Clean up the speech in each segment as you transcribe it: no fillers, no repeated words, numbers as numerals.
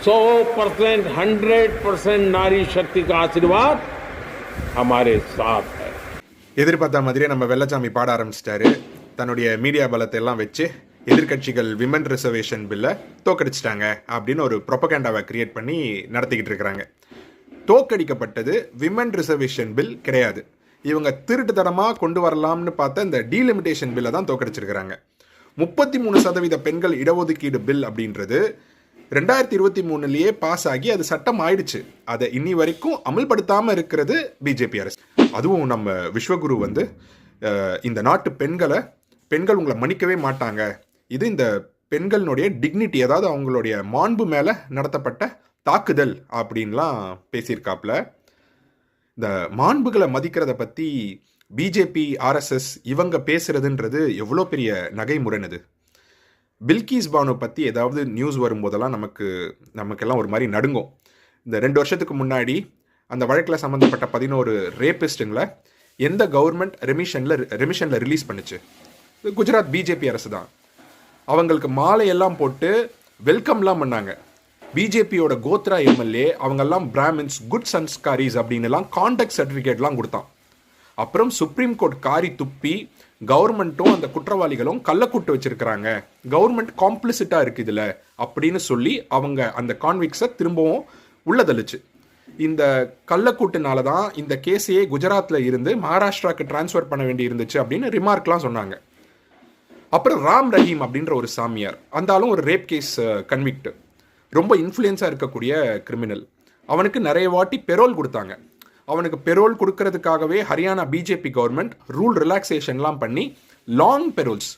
100%, 100% नारी शक्ति का आशीर्वाद हमारे साथ है. எதிர்பார்த்த மாதிரியே நம்ம வெள்ளச்சாமி பாட ஆரம்பிச்சிட்டாரு. தன்னுடைய மீடியா பலத்தை எல்லாம் வச்சு எதிர்கட்சிகள் விமன் ரிசர்வேஷன் பில்லை தோக்கடிச்சிட்டாங்க அப்படின்னு ஒரு ப்ரொபகேண்டாவை கிரியேட் பண்ணி நடத்திக்கிட்டு இருக்கிறாங்க. தோக்கடிக்கப்பட்டது விமன் ரிசர்வேஷன் பில் கிடையாது. இவங்க திருட்டுத்தனமாக கொண்டு வரலாம்னு பார்த்த இந்த டீலிமிட்டேஷன் பில்லை தான் தோக்கடிச்சிருக்கிறாங்க. 33% பெண்கள் இடஒதுக்கீடு பில் அப்படின்றது 2023 பாஸ் ஆகி அது சட்டம் ஆயிடுச்சு. அதை இன்னி வரைக்கும் அமல்படுத்தாமல் இருக்கிறது பிஜேபி அரசு. அதுவும் நம்ம விஸ்வகுரு இந்த நாட்டு பெண்கள் உங்களை மன்னிக்கவே மாட்டாங்க, இது இந்த பெண்களுடைய டிக்னிட்டி, அதாவது அவங்களுடைய மாண்பு மேலே நடத்தப்பட்ட தாக்குதல் அப்படின்லாம் பேசியிருக்காப்புல. இந்த மாண்புகளை மதிக்கிறத பற்றி பிஜேபி ஆர்எஸ்எஸ் இவங்க பேசுறதுன்றது எவ்வளோ பெரிய நகைமுறைனது. பில்கிஸ் பானு பற்றி ஏதாவது நியூஸ் வரும்போதெல்லாம் நமக்கெல்லாம் ஒரு மாதிரி நடுங்கும். இந்த 2 வருஷத்துக்கு முன்னாடி அந்த வழக்கில் சம்மந்தப்பட்ட 11 ரேபிஸ்ட்டுங்களை எந்த கவர்மெண்ட் ரெமிஷனில் ரிலீஸ் பண்ணுச்சு? குஜராத் பிஜேபி அரசு தான். அவங்களுக்கு மாலையெல்லாம் போட்டு வெல்கம்லாம் பண்ணாங்க. பிஜேபியோட கோத்ரா எம்எல்ஏ அவங்கெல்லாம் பிராமின்ஸ், குட் சன்ஸ்காரிஸ் அப்படின்னுலாம் கான்டாக்ட் சர்டிஃபிகேட்லாம் கொடுத்தான். அப்புறம் சுப்ரீம் கோர்ட் காரி துப்பி கவர்மெண்ட்டும் அந்த குற்றவாளிகளும் கள்ளக்கூட்டு வச்சிருக்கிறாங்க, கவர்மெண்ட் காம்ப்ளிசிட்டா இருக்கு இதுல அப்படின்னு சொல்லி அவங்க அந்த கான்விக்ஸை திரும்பவும் உள்ளதளிச்சு. இந்த கள்ளக்கூட்டுனால தான் இந்த கேஸையே குஜராத்ல இருந்து மகாராஷ்டிராவுக்கு டிரான்ஸ்ஃபர் பண்ண வேண்டி இருந்துச்சு அப்படின்னு ரிமார்க்லாம் சொன்னாங்க. அப்புறம் ராம் ரஹீம் அப்படின்ற ஒரு சாமியார், அந்த ஆளும் ஒரு ரேப் கேஸ் கன்விக்ட், ரொம்ப இன்ஃப்ளூயன்ஸாக இருக்கக்கூடிய கிரிமினல். அவனுக்கு நிறைய வாட்டி பெரோல் கொடுத்தாங்க. அவனுக்கு பெரோல் கொடுக்கறதுக்காகவே ஹரியானா பிஜேபி கவர்மெண்ட் ரூல் ரிலாக்ஸேஷன்லாம் பண்ணி லாங் பெரோல்ஸ்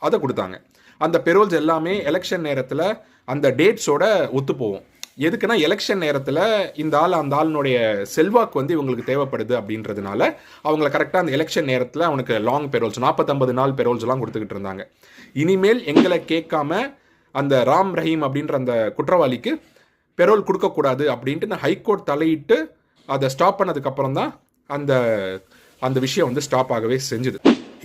அதை கொடுத்தாங்க. அந்த பெரோல்ஸ் எல்லாமே எலெக்ஷன் நேரத்தில் அந்த டேட்ஸோட ஒத்து போவோம். எதுக்குன்னா எலெக்ஷன் நேரத்தில் இந்த அந்த ஆளுனுடைய செல்வாக்கு இவங்களுக்கு தேவைப்படுது அப்படின்றதுனால அவங்கள கரெக்டாக அந்த எலெக்ஷன் நேரத்தில் அவனுக்கு லாங் பெரோல்ஸ் 40-50 நாள் பெரோல்ஸ்லாம் கொடுத்துக்கிட்டு இருந்தாங்க. இனிமேல் எங்களை கேட்காம அந்த ராம் ரஹீம் அப்படின்ற அந்த குற்றவாளிக்கு பெரோல் கொடுக்கக்கூடாது அப்படின்ட்டு ஹைகோர்ட் தலையிட்டு அதை ஸ்டாப் பண்ணதுக்கப்புறம் தான் அந்த விஷயம் ஸ்டாப் ஆகவே செஞ்சுது.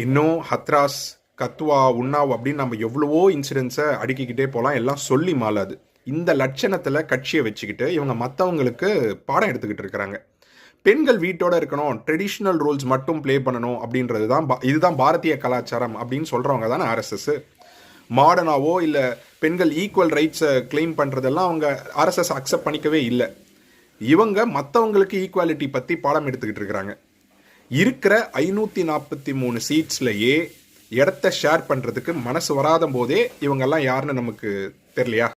இன்னும் ஹத்ராஸ், கத்வா, உன்னாவ் அப்படின்னு நம்ம எவ்வளவோ இன்சிடென்ட்ஸை அடுக்கிக்கிட்டே போகலாம், எல்லாம் சொல்லி மாளாது. இந்த லட்சணத்தில் கட்சியை வச்சுக்கிட்டு இவங்க மற்றவங்களுக்கு பாடம் எடுத்துக்கிட்டு இருக்கிறாங்க. பெண்கள் வீட்டோட இருக்கணும், ட்ரெடிஷ்னல் ரோல்ஸ் மட்டும் ப்ளே பண்ணணும் அப்படின்றது தான் இதுதான் பாரதிய கலாச்சாரம் அப்படின்னு சொல்கிறவங்க தானே ஆர்எஸ்எஸ். மாடர்னாவோ இல்லை பெண்கள் ஈக்குவல் ரைட்ஸை கிளைம் பண்ணுறதெல்லாம் அவங்க ஆர்எஸ்எஸ் அக்செப்ட் பண்ணிக்கவே இல்லை. இவங்க மற்றவங்களுக்கு ஈக்குவாலிட்டி பற்றி பாடம் எடுத்துக்கிட்டு இருக்கிறாங்க. இருக்கிற 543 சீட்ஸ்லையே இடத்த ஷேர் பண்ணுறதுக்கு மனசு வராத போதே இவங்கெல்லாம் யாருன்னு நமக்கு தெரியலையா?